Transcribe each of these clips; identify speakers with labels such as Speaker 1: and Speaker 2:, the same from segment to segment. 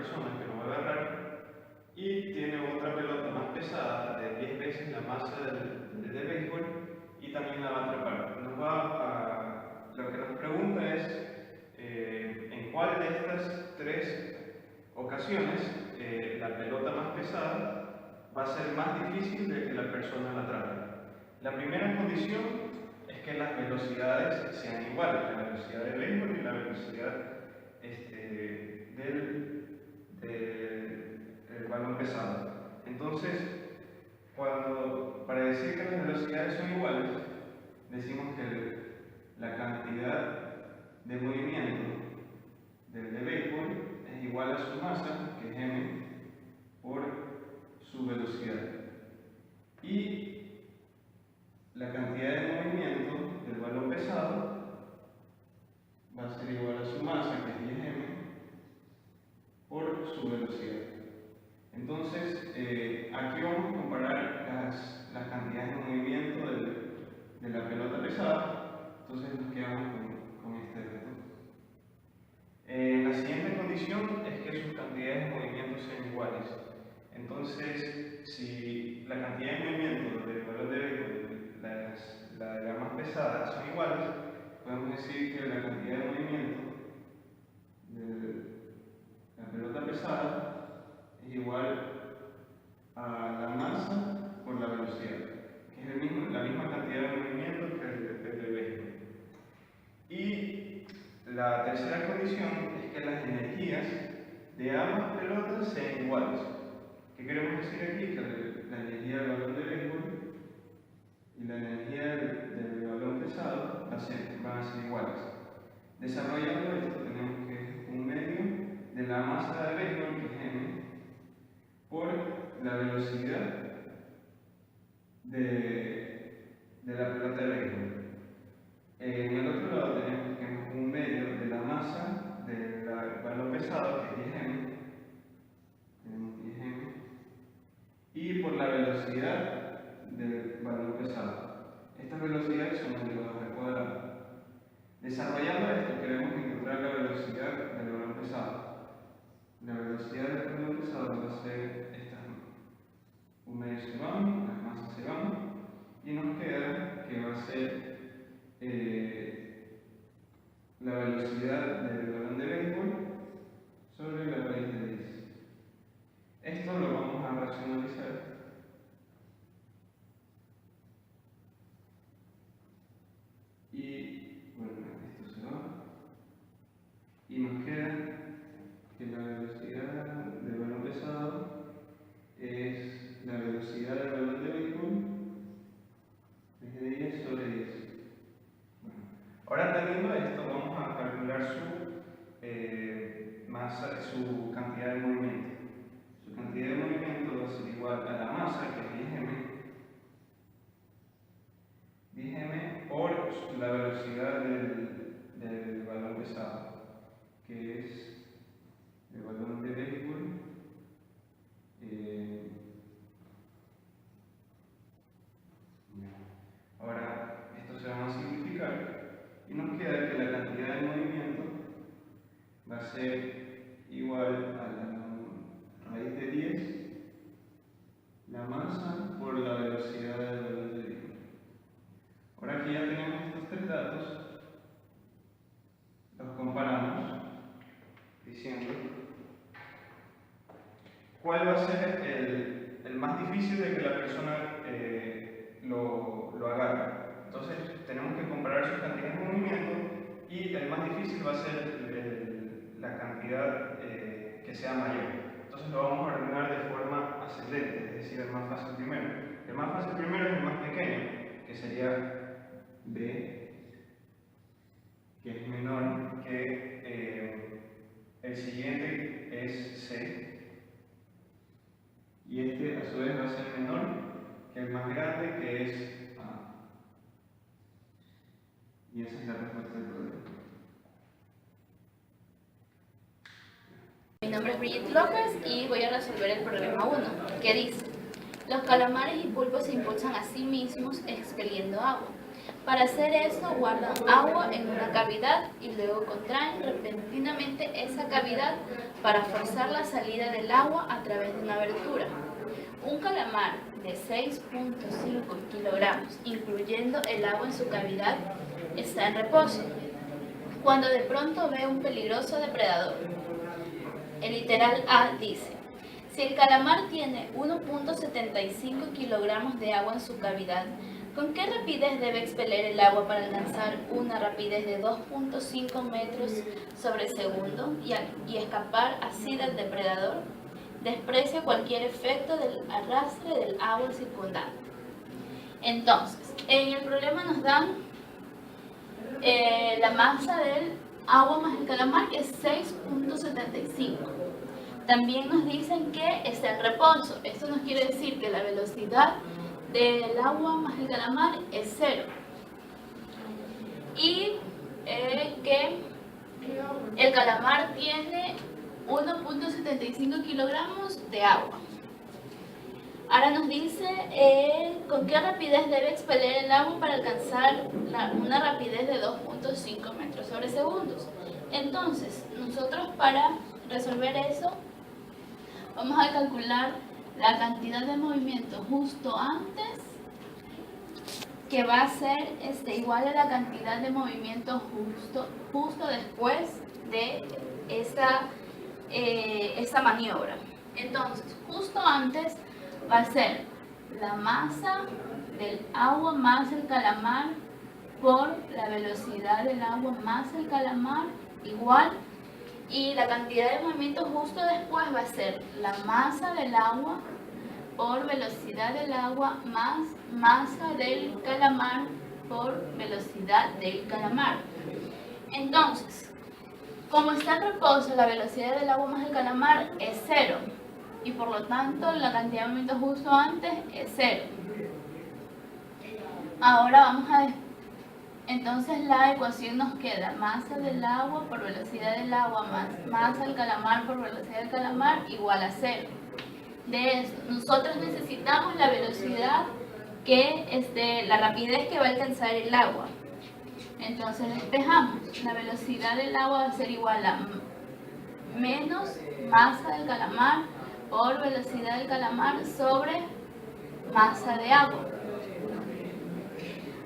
Speaker 1: persona que lo va a agarrar y tiene otra pelota más pesada de 10 veces la masa del béisbol y también la va a atrapar. Lo que nos pregunta es en cuál de estas tres ocasiones la pelota más pesada va a ser más difícil de que la persona la atrape. La primera condición es que las velocidades sean iguales, la velocidad del béisbol y la velocidad del balón pesado. Entonces, para decir que las velocidades son iguales, decimos que la cantidad de movimiento del de béisbol es igual a su masa, que es m, por su velocidad. Y la cantidad de movimiento del balón pesado va a ser igual a su masa, que es 10m, por su velocidad. Entonces, aquí vamos a comparar las cantidades de movimiento de la pelota pesada. Entonces nos quedamos con este dato. La siguiente condición es que sus cantidades de movimiento sean iguales. Entonces, si la cantidad de movimiento del balón de béisbol, la de la más pesada, son iguales, podemos decir que la cantidad de movimiento de la pelota pesada es igual a la masa por la velocidad, que es la misma cantidad de movimiento que el de béisbol. Y la tercera condición es que las energías de ambas pelotas sean iguales. ¿Qué queremos decir aquí? Que la energía del balón de béisbol y la energía del balón pesado van a ser iguales. Desarrollando esto, tenemos que un medio de la masa de béisbol, que es m, por la velocidad de la pelota de béisbol. En el otro lado tenemos que un medio de la masa del balón pesado, que es 10m, tenemos 10m, y por la velocidad del balón pesado. Estas velocidades son elevadas al cuadrado. Desarrollando esto, queremos encontrar la velocidad del balón pesado. La velocidad del balón pesado va a ser esta. Un medio se van, las masas se van, y nos queda que va a ser la velocidad del balón de béisbol sobre la raíz de 10. Esto lo vamos a racionalizar. Y bueno, esto se va. Y nos queda que la velocidad del balón pesado es la velocidad del balón de béisbol es de 10 sobre 10. Bueno, ahora teniendo esto, vamos a calcular su cantidad de movimiento. Su cantidad de movimiento va a ser igual a la masa, que es 10m por la velocidad del balón pesado, que es el balón de béisbol. Ahora, esto se va a simplificar y nos queda que la cantidad de movimiento va a ser igual a la raíz de 10, la masa por la velocidad del balón de béisbol. Ahora que ya tenemos estos tres datos, los comparamos diciendo cuál va a ser el más difícil de que la persona lo agarre. Entonces tenemos que comparar sus cantidades de movimiento y el más difícil va a ser la cantidad que sea mayor. Entonces lo vamos a ordenar de forma ascendente, es decir, el más fácil primero. El más fácil primero es el más pequeño, que sería B, que es menor que el siguiente es C, y este a su vez va a ser menor que el más grande, que es A. Y esa es la respuesta del problema.
Speaker 2: Mi nombre es Brigitte López y voy a resolver el problema 1, que dice: los calamares y pulpos se impulsan a sí mismos expeliendo agua. Para hacer eso guardan agua en una cavidad y luego contraen repentinamente esa cavidad para forzar la salida del agua a través de una abertura. Un calamar de 6.5 kilogramos, incluyendo el agua en su cavidad, está en reposo, cuando de pronto ve un peligroso depredador. El literal A dice: si el calamar tiene 1.75 kilogramos de agua en su cavidad, ¿con qué rapidez debe expeler el agua para alcanzar una rapidez de 2.5 metros sobre segundo y escapar así del depredador? Desprecia cualquier efecto del arrastre del agua circundante. Entonces, en el problema nos dan la masa del agua más el calamar, que es 6.75. También nos dicen que está en reposo. Esto nos quiere decir que la velocidad del agua más el calamar es 0. Y que el calamar tiene 1.75 kilogramos de agua. Ahora nos dice con qué rapidez debe expeler el agua para alcanzar una rapidez de 2.5 metros sobre segundos. Entonces, nosotros para resolver eso, vamos a calcular la cantidad de movimiento justo antes, que va a ser igual a la cantidad de movimiento justo después de esta maniobra. Entonces, justo antes va a ser la masa del agua más el calamar por la velocidad del agua más el calamar igual, y la cantidad de movimiento justo después va a ser la masa del agua por velocidad del agua más masa del calamar por velocidad del calamar. Entonces, como está en reposo, la velocidad del agua más el calamar es 0 y por lo tanto la cantidad de movimiento justo antes es 0. Ahora entonces la ecuación nos queda masa del agua por velocidad del agua más masa del calamar por velocidad del calamar igual a 0. De esto, nosotros necesitamos la velocidad la rapidez que va a alcanzar el agua. Entonces despejamos. La velocidad del agua va a ser igual a menos masa del calamar por velocidad del calamar sobre masa de agua.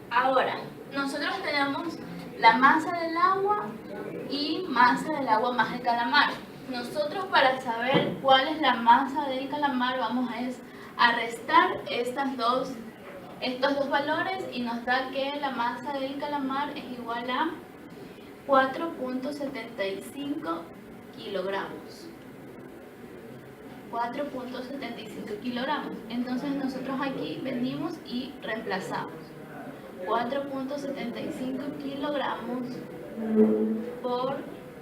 Speaker 2: Ahora, nosotros tenemos la masa del agua y masa del agua más el calamar. Nosotros, para saber cuál es la masa del calamar, vamos a restar estos dos valores y nos da que la masa del calamar es igual a 4.75 kilogramos. 4.75 kilogramos. Entonces nosotros aquí venimos y reemplazamos 4.75 kilogramos por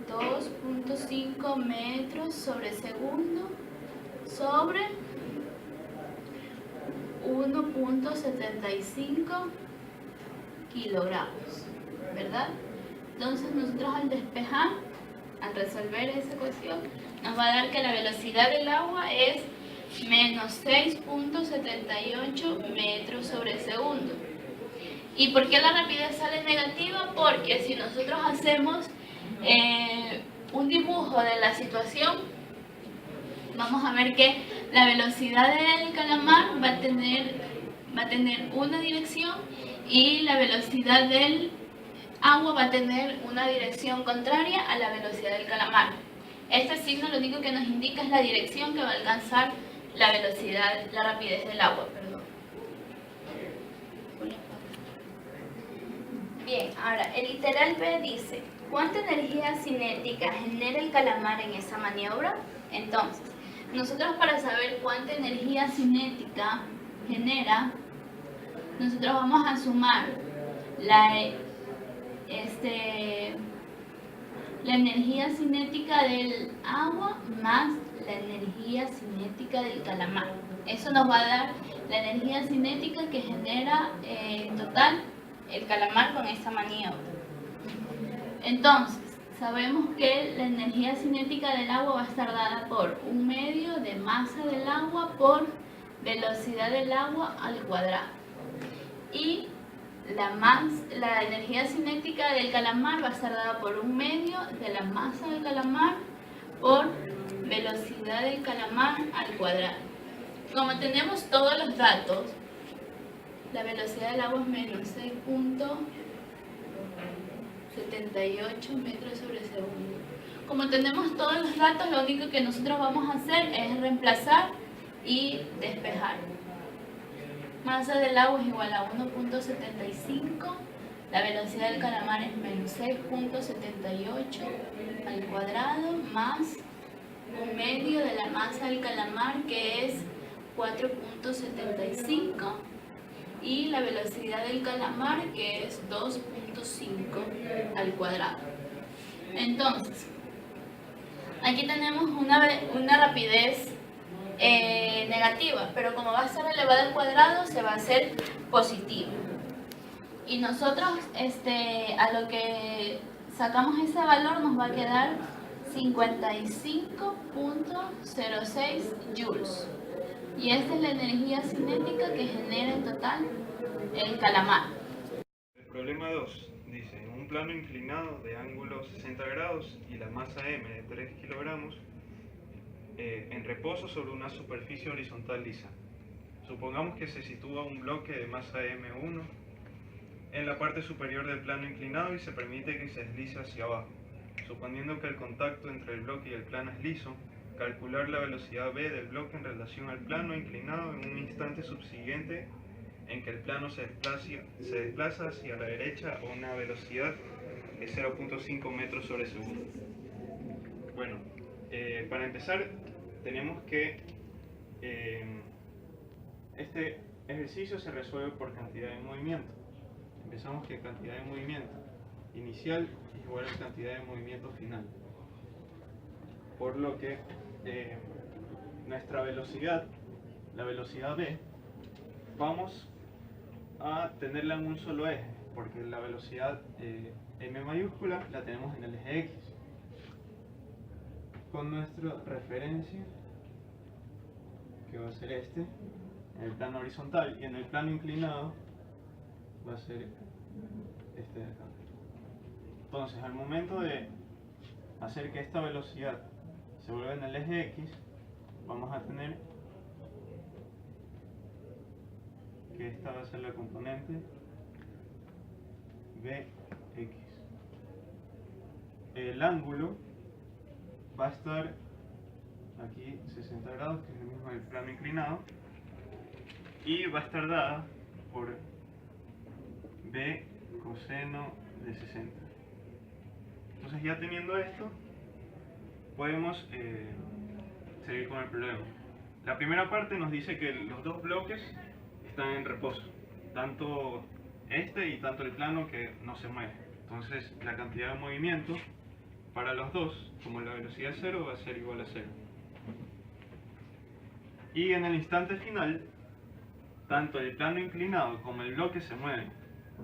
Speaker 2: 2.5 metros sobre segundo sobre 1.75 kilogramos, ¿verdad? Entonces nosotros al despejar, al resolver esa ecuación, nos va a dar que la velocidad del agua es menos 6.78 metros sobre segundo. ¿Y por qué la rapidez sale negativa? Porque si nosotros hacemos un dibujo de la situación, vamos a ver que la velocidad del calamar va a tener una dirección y la velocidad del agua va a tener una dirección contraria a la velocidad del calamar. Este signo lo único que nos indica es la dirección que va a alcanzar la rapidez del agua. Bien, ahora el literal B dice: ¿cuánta energía cinética genera el calamar en esa maniobra? Entonces, nosotros para saber cuánta energía cinética genera, nosotros vamos a sumar la energía cinética del agua más la energía cinética del calamar. Eso nos va a dar la energía cinética que genera en total el calamar con esta maniobra. Entonces, sabemos que la energía cinética del agua va a estar dada por 1/2 de masa del agua por velocidad del agua al cuadrado. Y la energía cinética del calamar va a estar dada por 1/2 de la masa del calamar por velocidad del calamar al cuadrado. Como tenemos todos los datos, la velocidad del agua es menos 6.78 metros sobre segundo. Como tenemos todos los datos, lo único que nosotros vamos a hacer es reemplazar y despejar. Masa del agua es igual a 1.75. La velocidad del calamar es menos 6.78 al cuadrado más 1/2 de la masa del calamar, que es 4.75, y la velocidad del calamar, que es 2.5 al cuadrado. Entonces, aquí tenemos una rapidez negativa, pero como va a ser elevada al cuadrado, se va a hacer positiva. Y nosotros, a lo que sacamos ese valor, nos va a quedar 55.06 joules. Y esta es la energía cinética que genera en total el calamar.
Speaker 1: El problema 2 dice: en un plano inclinado de ángulo 60 grados y la masa m de 3 kilogramos, en reposo sobre una superficie horizontal lisa. Supongamos que se sitúa un bloque de masa m1 en la parte superior del plano inclinado y se permite que se deslice hacia abajo. Suponiendo que el contacto entre el bloque y el plano es liso, calcular la velocidad v del bloque en relación al plano inclinado en un instante subsiguiente en que el plano se desplaza hacia la derecha a una velocidad de 0.5 metros sobre segundo. Bueno, para empezar tenemos que este ejercicio se resuelve por cantidad de movimiento. Empezamos que cantidad de movimiento inicial es igual a cantidad de movimiento final, por lo que nuestra velocidad, la velocidad v, vamos a tenerla en un solo eje, porque la velocidad m mayúscula la tenemos en el eje x, con nuestra referencia, que va a ser en el plano horizontal, y en el plano inclinado va a ser este de acá. Entonces, al momento de hacer que esta velocidad se vuelva en el eje x, vamos a tener que esta va a ser la componente Vx. El ángulo va a estar aquí 60 grados, que es el mismo del plano inclinado, y va a estar dada por b coseno de 60. Entonces, ya teniendo esto, podemos seguir con el problema. La primera parte nos dice que los dos bloques están en reposo, tanto este y tanto el plano, que no se mueve. Entonces, la cantidad de movimiento para los dos, como la velocidad es 0, va a ser igual a 0. Y en el instante final, tanto el plano inclinado como el bloque se mueven,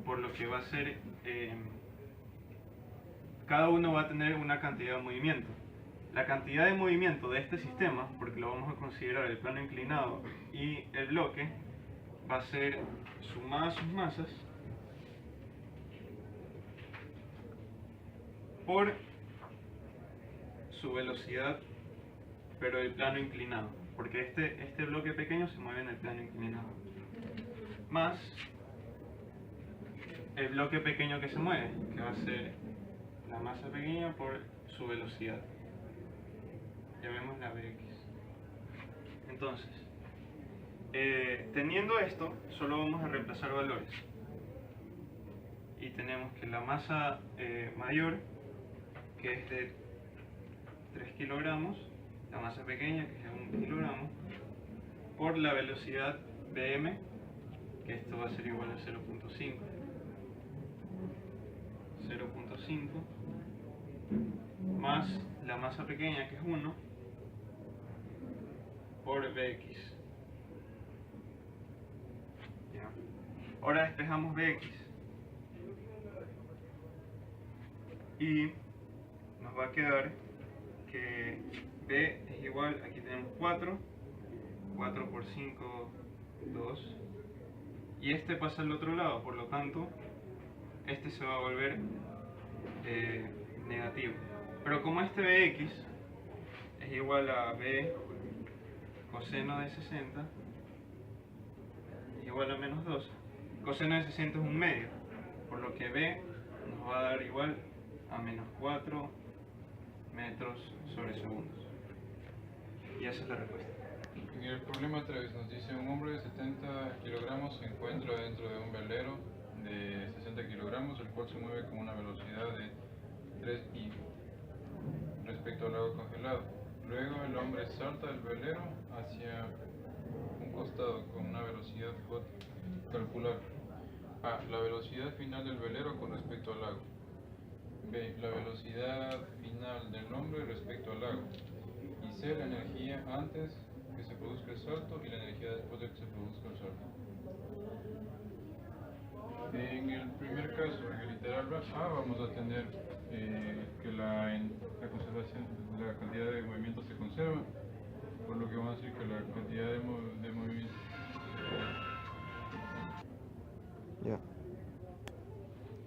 Speaker 1: por lo que va a ser, cada uno va a tener una cantidad de movimiento. La cantidad de movimiento de este sistema, porque lo vamos a considerar el plano inclinado y el bloque, va a ser sumada sus masas por su velocidad, pero el plano inclinado, porque este bloque pequeño se mueve en el plano inclinado, más el bloque pequeño que se mueve, que va a ser la masa pequeña por su velocidad. Llamémosla Vx. Entonces, teniendo esto, solo vamos a reemplazar valores. Y tenemos que la masa mayor, que es de 3 kilogramos, la masa pequeña, que es de 1 kilogramo, por la velocidad Vm, que esto va a ser igual a 0.5. 0.5 más la masa pequeña, que es 1, por Vx. ¿Ya? Ahora despejamos Vx y nos va a quedar que V es igual, aquí tenemos 4 por 5, 2, y este pasa al otro lado, por lo tanto este se va a volver negativo. Pero como este Bx es igual a B coseno de 60 es igual a menos 12, coseno de 60 es un medio, por lo que B nos va a dar igual a menos 4 metros sobre segundos. Y esa es la respuesta.
Speaker 3: En el problema 3 nos dice: un hombre de 70 kilogramos se encuentra dentro de un velero de 60 kilogramos, el cual se mueve con una velocidad de 3i respecto al agua congelado. Luego el hombre salta del velero hacia un costado con una velocidad j. Calcular: a. La velocidad final del velero con respecto al agua. B. La velocidad final del hombre respecto al agua. Y C. La energía antes que se produzca el salto y la energía después de que se produzca el salto. En el primer caso, en el literal A, vamos a tener que la cantidad de movimiento se conserva, por lo que vamos a decir que la cantidad de movimiento.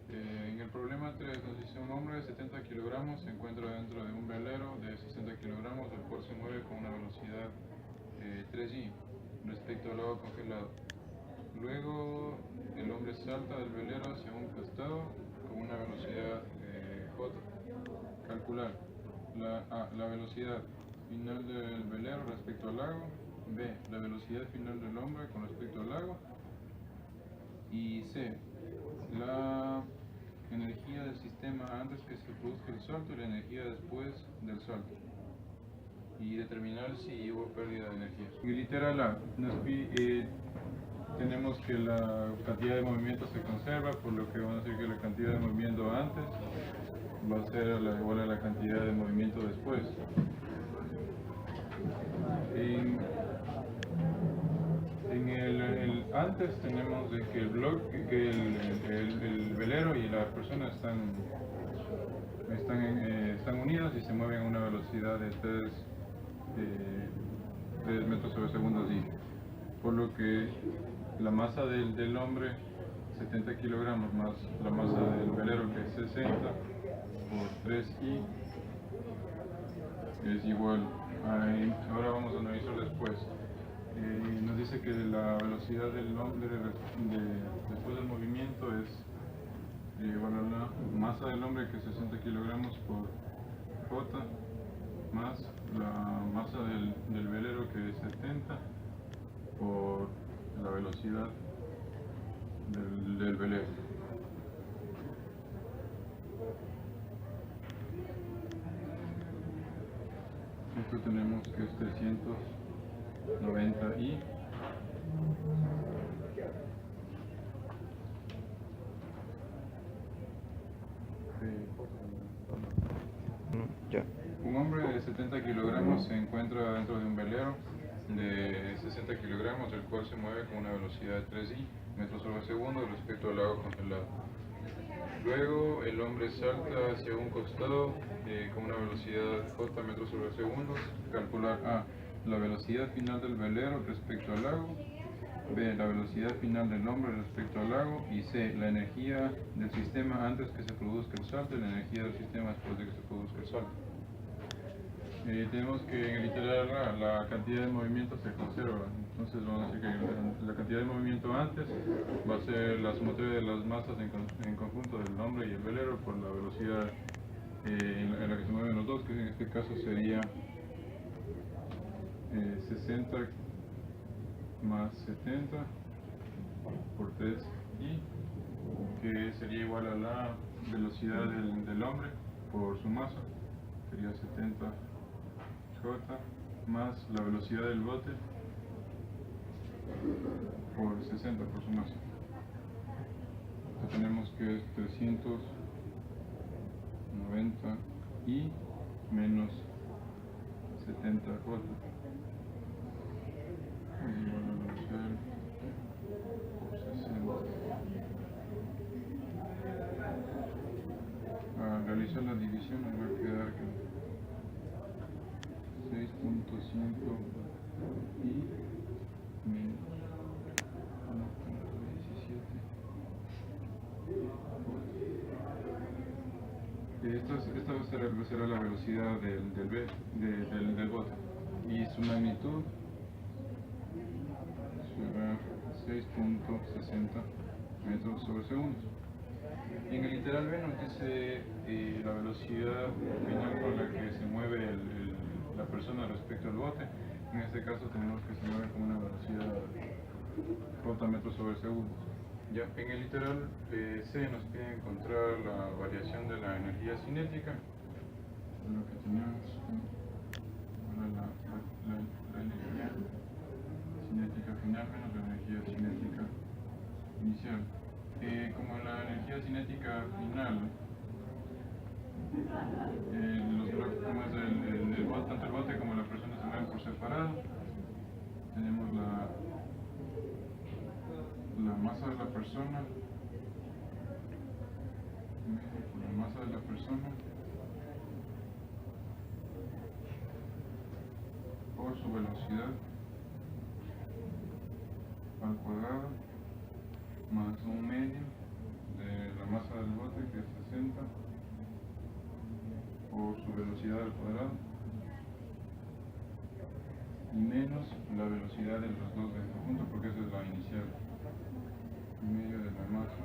Speaker 3: En el problema 3 nos dice: un hombre de 70 kilogramos se encuentra dentro de un velero de 60 kilogramos, el cual se mueve con una velocidad 3i respecto al agua congelado. Luego el hombre salta del velero hacia un costado con una velocidad j. Calcular: a. La velocidad final del velero respecto al agua. B. La velocidad final del hombre con respecto al agua. Y C. La energía del sistema antes que se produzca el salto y la energía después del salto. Y determinar si hubo pérdida de energía. En el literal A tenemos que la cantidad de movimiento se conserva, por lo que vamos a decir que la cantidad de movimiento antes va a ser igual a la cantidad de movimiento después. En el antes tenemos de que el velero y la persona están unidas y se mueven a una velocidad de 3 metros sobre segundos, por lo que la masa del hombre 70 kilogramos más la masa del velero, que es 60 por 3i, es igual a, ahora vamos a analizar después. Nos dice que la velocidad del hombre después del movimiento es igual a la masa del hombre, que es 60 kilogramos por j, más la masa del velero, que es 70 por la velocidad del velero. Esto tenemos que es 390i Un hombre de 70 kilogramos se encuentra dentro de un velero de 60 kilogramos, el cual se mueve con una velocidad de 3i metros sobre segundo respecto al agua congelado. Luego el hombre salta hacia un costado con una velocidad j metros sobre segundo. Calcular: a. La velocidad final del velero respecto al lago. B. La velocidad final del hombre respecto al lago. Y C. La energía del sistema antes que se produzca el salto y la energía del sistema después de que se produzca el salto. Tenemos que en el literal A la cantidad de movimiento se conserva, entonces vamos a decir que la cantidad de movimiento antes va a ser la sumatoria de las masas en conjunto del hombre y el velero por la velocidad en la que se mueven los dos, que en este caso sería 60 más 70 por 3i, que sería igual a la velocidad del hombre por su masa, sería 70 j más la velocidad del bote por 60 por su masa. Entonces tenemos que es 390i menos 70j al realizar la división nos va a quedar que 6.5 y menos 1.35. Esta será la velocidad del bote y su magnitud será 6.60 metros sobre segundo. Y en el literal B nos dice la velocidad final con la que se mueve la persona respecto al bote. En este caso tenemos que se mueve con una velocidad de metros sobre segundo. Ya, en el literal C nos pide encontrar la variación de la energía cinética. Lo que tenemos ahora la energía cinética final menos la energía cinética inicial. Como la energía cinética final, como es tanto el bote como la persona se mueven por separado, tenemos la masa de la persona, por su velocidad al cuadrado más un medio de la masa del bote, que es 60, por su velocidad al cuadrado, y menos la velocidad de los dos del conjunto, porque esa es la inicial. Medio de la masa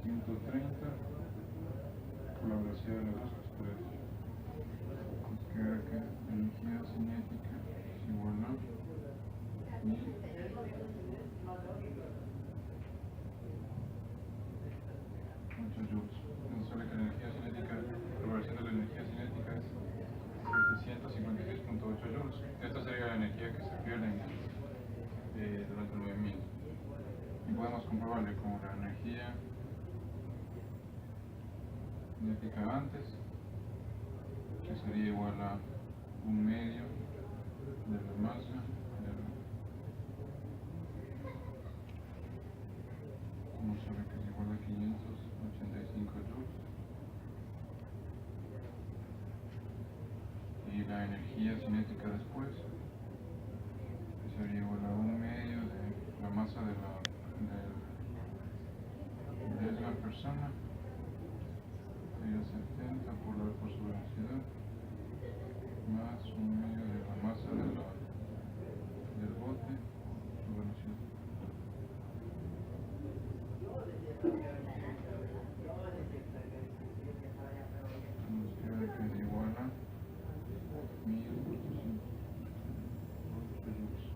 Speaker 3: 130 por la velocidad de los dos, que es 3. Nos queda que la energía cinética es igual a 1000 joules. Entonces sale que la energía cinética, la variación de la energía cinética es 756.8 joules. Esta sería la energía que se pierde durante el movimiento. Y podemos comprobarle como la energía cinética antes, que sería igual a un medio de la masa vamos a ver que es igual a 585 joules, y la energía cinética después, que sería igual a un medio de la masa de la persona, sería 70 por su velocidad, más un medio de la masa del bote, su velocidad. Nos queda que es igual a 1800 joules.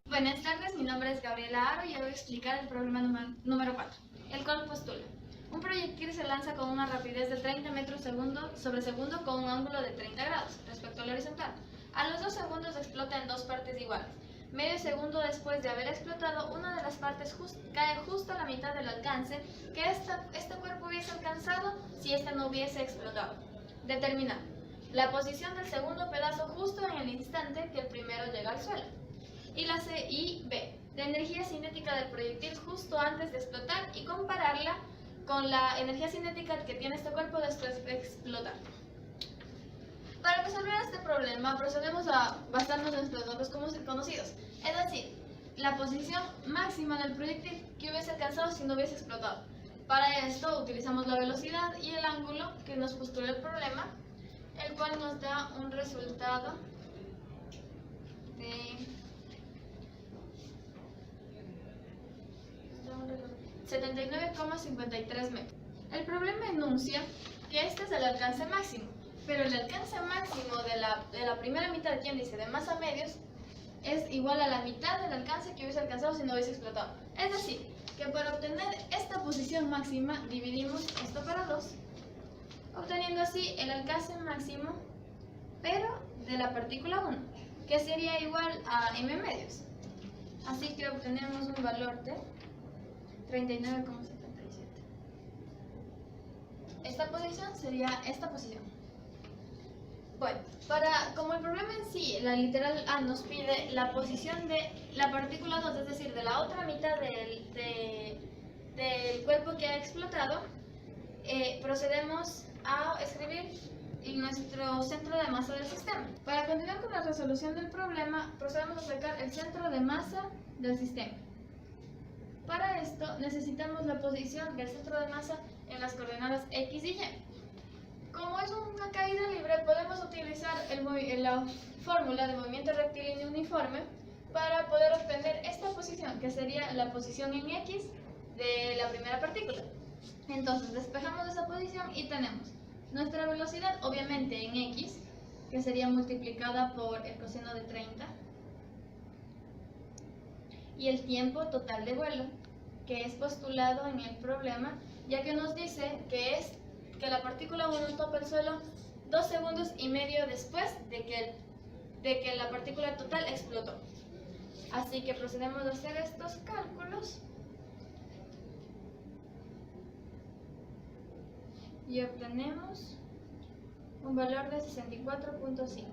Speaker 4: Buenas tardes, mi nombre es Gabriela Aro y yo voy a explicar el problema número 4, el cual postula. Un proyectil se lanza con una rapidez de 30 metros sobre segundo con un ángulo de 30 grados respecto al horizontal. A los 2 segundos explota en dos partes iguales. Medio segundo después de haber explotado, una de las partes cae justo a la mitad del alcance que este cuerpo hubiese alcanzado si ésta no hubiese explotado. Determinar la posición del segundo pedazo justo en el instante que el primero llega al suelo. Y la C y B, la energía cinética del proyectil justo antes de explotar y compararla con la energía cinética que tiene este cuerpo después de explotar. Para resolver este problema procedemos a basarnos en nuestros datos conocidos, es decir, la posición máxima del proyectil que hubiese alcanzado si no hubiese explotado. Para esto utilizamos la velocidad y el ángulo que nos postula el problema, el cual nos da un resultado de 79,53 metros. El problema enuncia que este es el alcance máximo, pero el alcance máximo de la primera mitad del índice de masa medios es igual a la mitad del alcance que hubiese alcanzado si no hubiese explotado. Es decir, que para obtener esta posición máxima dividimos esto para 2, obteniendo así el alcance máximo, pero de la partícula 1, que sería igual a m medios. Así que obtenemos un valor de 39,77. Esta posición sería esta posición. Bueno, como el problema en sí, la literal A nos pide la posición de la partícula 2, es decir, de la otra mitad del cuerpo que ha explotado, procedemos a escribir nuestro centro de masa del sistema. Para continuar con la resolución del problema, procedemos a sacar el centro de masa del sistema. Para esto necesitamos la posición del centro de masa en las coordenadas X y Y. Como es una caída libre, podemos utilizar la fórmula de movimiento rectilíneo uniforme para poder obtener esta posición, que sería la posición en X de la primera partícula. Entonces despejamos esa posición y tenemos nuestra velocidad, obviamente en X, que sería multiplicada por el coseno de 30, y el tiempo total de vuelo, que es postulado en el problema, ya que nos dice que la partícula 1 topa el suelo 2 segundos y medio después de que la partícula total explotó. Así que procedemos a hacer estos cálculos y obtenemos un valor de 64.5.95.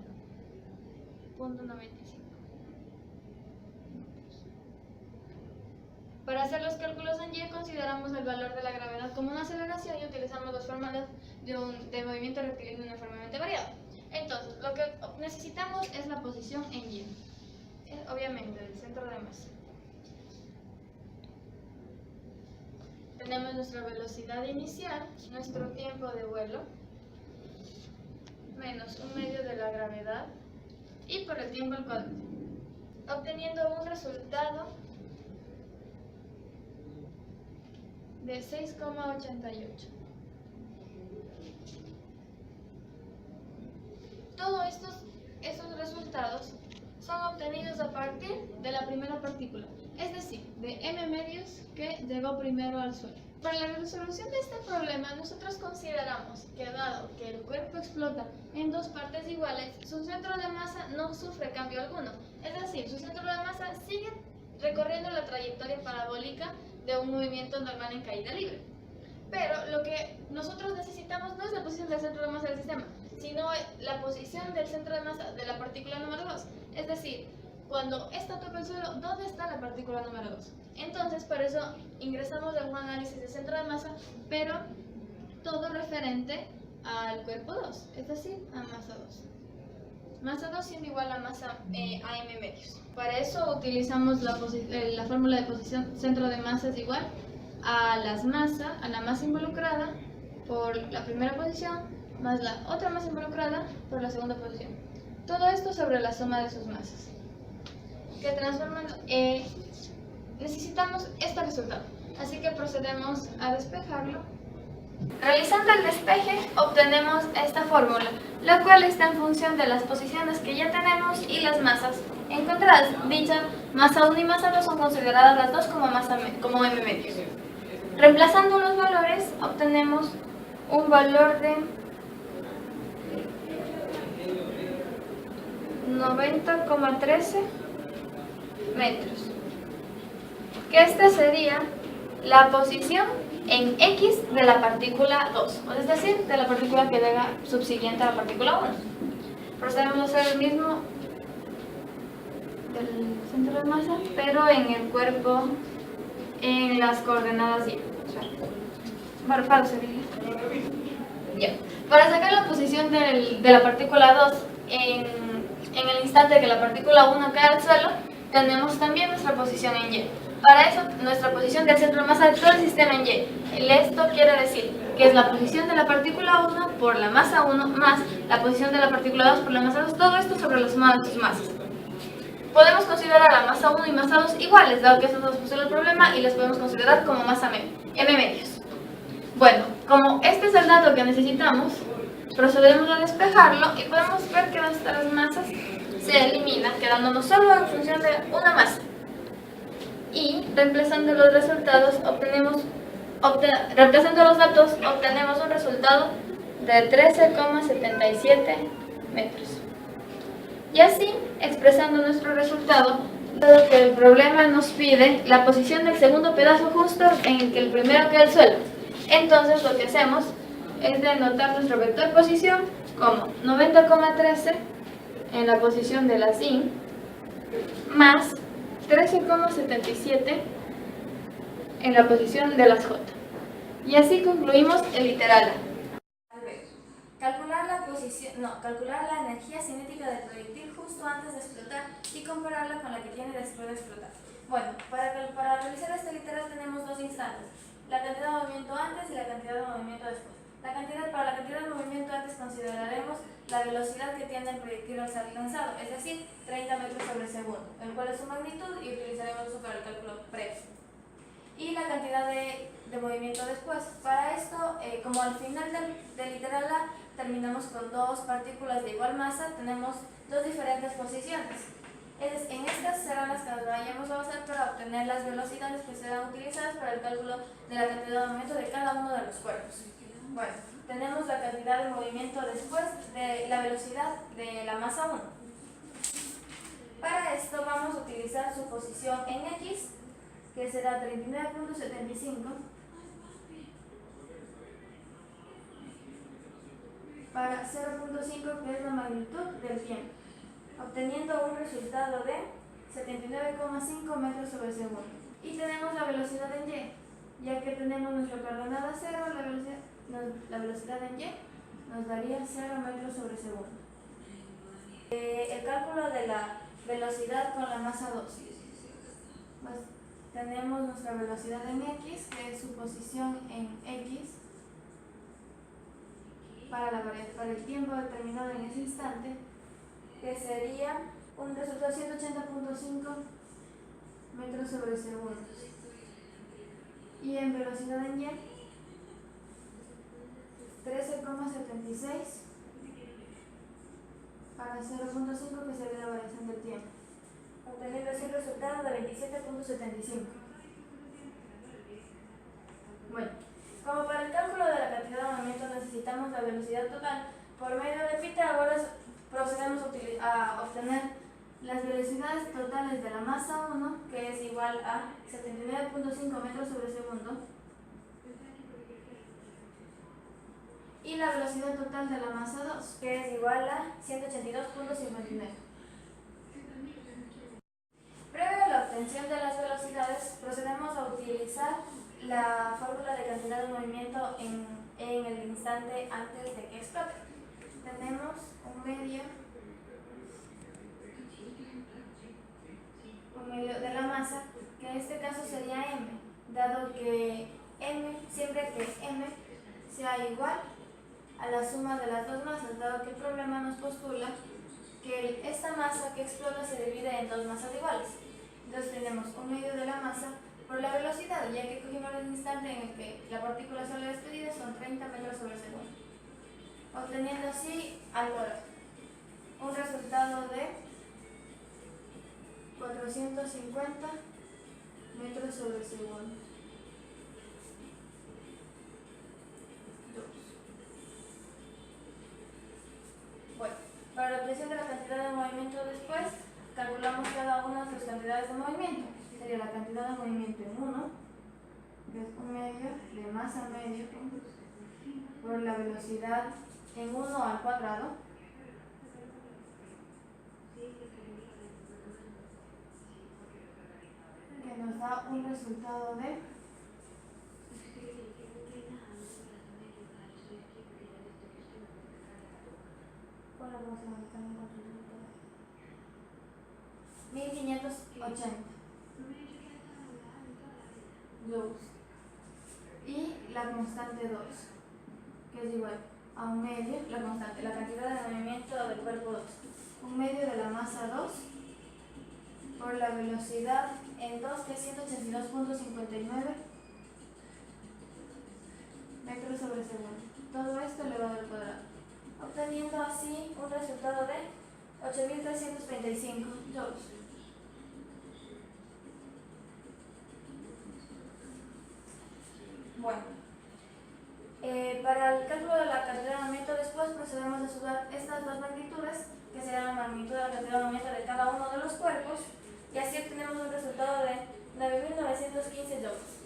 Speaker 4: Para hacer los cálculos en Y, consideramos el valor de la gravedad como una aceleración y utilizamos las fórmulas de movimiento rectilíneo uniformemente variado. Entonces, lo que necesitamos es la posición en Y, obviamente del centro de masa. Tenemos nuestra velocidad inicial, nuestro tiempo de vuelo, menos 1/2 de la gravedad, y por el tiempo al cuadrado, obteniendo un resultado de 6,88. Todos esos resultados son obtenidos a partir de la primera partícula, es decir, de m medios que llegó primero al suelo. Para la resolución de este problema, nosotros consideramos que dado que el cuerpo explota en dos partes iguales, su centro de masa no sufre cambio alguno, es decir, su centro de masa sigue recorriendo la trayectoria parabólica de un movimiento normal en caída libre. Pero lo que nosotros necesitamos no es la posición del centro de masa del sistema, sino la posición del centro de masa de la partícula número 2. Es decir, cuando esta toca el suelo, ¿dónde está la partícula número 2? Entonces, por eso ingresamos en un análisis de centro de masa, pero todo referente al cuerpo 2, es decir, a masa 2. Masa 2 siendo igual a masa a m medios. Para eso utilizamos la fórmula de posición centro de masa es igual a la masa involucrada por la primera posición más la otra masa involucrada por la segunda posición. Todo esto sobre la suma de sus masas. Que transforman, necesitamos este resultado, así que procedemos a despejarlo. Realizando el despeje obtenemos esta fórmula, la cual está en función de las posiciones que ya tenemos y las masas encontradas. Dicha masa 1 y masa 2 son consideradas las dos como m medios. Reemplazando los valores obtenemos un valor de 90,13 metros, que esta sería la posición en X de la partícula 2, es decir, de la partícula que llega subsiguiente a la partícula 1. Procedemos a hacer el mismo del centro de masa, pero en el cuerpo, en las coordenadas Y. Para sacar la posición de la partícula 2 en el instante que la partícula 1 cae al suelo, tenemos también nuestra posición en Y. Para eso, nuestra posición del centro de masa de todo el sistema en Y. Esto quiere decir que es la posición de la partícula 1 por la masa 1 más la posición de la partícula 2 por la masa 2, todo esto sobre la suma de sus masas. Podemos considerar a masa 1 y masa 2 iguales, dado que eso nos puso el problema, y las podemos considerar como masa m medios. Bueno, como este es el dato que necesitamos, procedemos a despejarlo y podemos ver que nuestras masas se eliminan, quedándonos solo en función de una masa. Y reemplazando los resultados reemplazando los datos obtenemos un resultado de 13,77 metros. Y así, expresando nuestro resultado, dado que el problema nos pide la posición del segundo pedazo justo en el que el primero queda al suelo, entonces lo que hacemos es denotar nuestro vector posición como 90,13 en la posición de la sin más 13,77 en la posición de las J. Y así concluimos el literal A. Calcular la energía cinética del proyectil justo antes de explotar y compararla con la que tiene después de explotar.
Speaker 5: Bueno, para realizar este literal tenemos dos instantes, la cantidad de movimiento antes y la cantidad de movimiento después. Para la cantidad de movimiento antes consideraremos la velocidad que tiene el proyectil al ser lanzado, es decir, 30 metros sobre segundo, el cual es su magnitud y utilizaremos eso para el cálculo previo. Y la cantidad de movimiento después. Para esto, como al final del literal A terminamos con dos partículas de igual masa, tenemos dos diferentes posiciones. En estas serán las que nos vayamos a basar para obtener las velocidades que serán utilizadas para el cálculo de la cantidad de movimiento de cada uno de los cuerpos. Bueno, tenemos la cantidad de movimiento después de la velocidad de la masa 1. Para esto vamos a utilizar su posición en X, que será 39.75, para 0.5, que es la magnitud del tiempo, obteniendo un resultado de 79,5 metros sobre segundo. Y tenemos la velocidad en Y, ya que tenemos nuestra coordenada 0, la velocidad en Y nos daría 0 metros sobre segundo. El cálculo de la velocidad con la masa 2. Pues, tenemos nuestra velocidad en X, que es su posición en X, para el tiempo determinado en ese instante, que sería un resultado de 180.5 metros sobre segundo. Y en velocidad en Y, 13,76 para 0.5, que sería la variación del tiempo, obteniendo así un resultado de 27.75. Bueno, como para el cálculo de la cantidad de movimiento necesitamos la velocidad total, por medio de Pitágoras procedemos a obtener las velocidades totales de la masa 1, que es igual a 79.5 metros sobre segundo, y la velocidad total de la masa 2, que es igual a 182.59. Previo a la obtención de las velocidades, procedemos a utilizar la fórmula de cantidad de movimiento en el instante antes de que explote. Tenemos un medio de la masa, que en este caso sería m, dado que siempre que m sea igual a la suma de las dos masas, dado que el problema nos postula que esta masa que explota se divide en dos masas iguales. Entonces tenemos un medio de la masa por la velocidad, ya que cogimos el instante en el que la partícula sale despedida, son 30 metros sobre segundo, obteniendo así un resultado de 450 metros sobre segundo. Bueno, para la obtención de la cantidad de movimiento después, calculamos cada una de sus cantidades de movimiento. Sería la cantidad de movimiento en 1, que es un medio de masa medio, por la velocidad en 1 al cuadrado, que nos da un resultado de 1580 joules, y la constante 2, que es igual a un medio, la cantidad de movimiento del cuerpo 2, un medio de la masa 2 por la velocidad en 2, que es 182.59 metros sobre segundo. Todo esto elevado al cuadrado, obteniendo así un resultado de 8.335 joules. Bueno, para el cálculo de la cantidad de movimiento después procedemos a sumar estas dos magnitudes, que serán la magnitud de la cantidad de movimiento de cada uno de los cuerpos, y así obtenemos un resultado de 9.915 joules.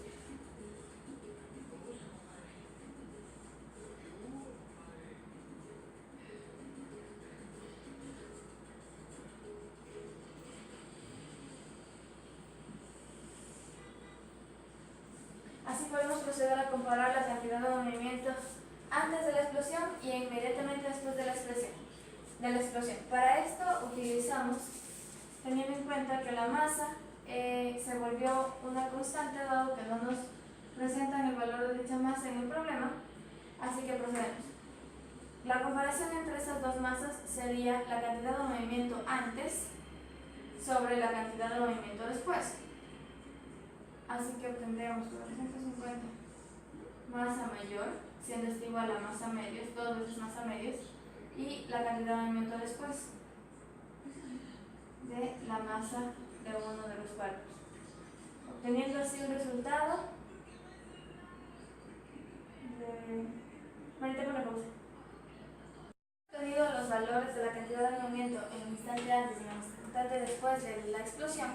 Speaker 5: Así podemos proceder a comparar la cantidad de movimiento antes de la explosión y inmediatamente después de la explosión. Para esto utilizamos, teniendo en cuenta que la masa se volvió una constante dado que no nos presentan el valor de dicha masa en el problema, así que procedemos. La comparación entre esas dos masas sería la cantidad de movimiento antes sobre la cantidad de movimiento después. Así que obtendríamos 450 masa mayor, siendo esto igual a masa medios, 2 veces masa medios, y la cantidad de movimiento después de la masa de uno de los cuerpos. Obteniendo así un resultado de... Marita, una pausa. Obtenido los valores de la cantidad de movimiento en el instante antes y en el instante después de la explosión,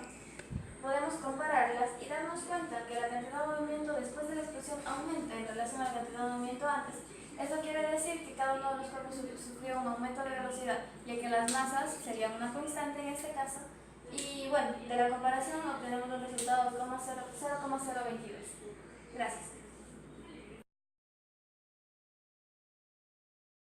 Speaker 5: podemos compararlas y darnos cuenta que la cantidad de movimiento después de la explosión aumenta en relación a la cantidad de movimiento antes. Eso quiere decir que cada uno de los cuerpos sufrió un aumento de velocidad, ya que las masas serían una constante en este caso. Y bueno, de la comparación obtenemos los resultados 0,022. Gracias.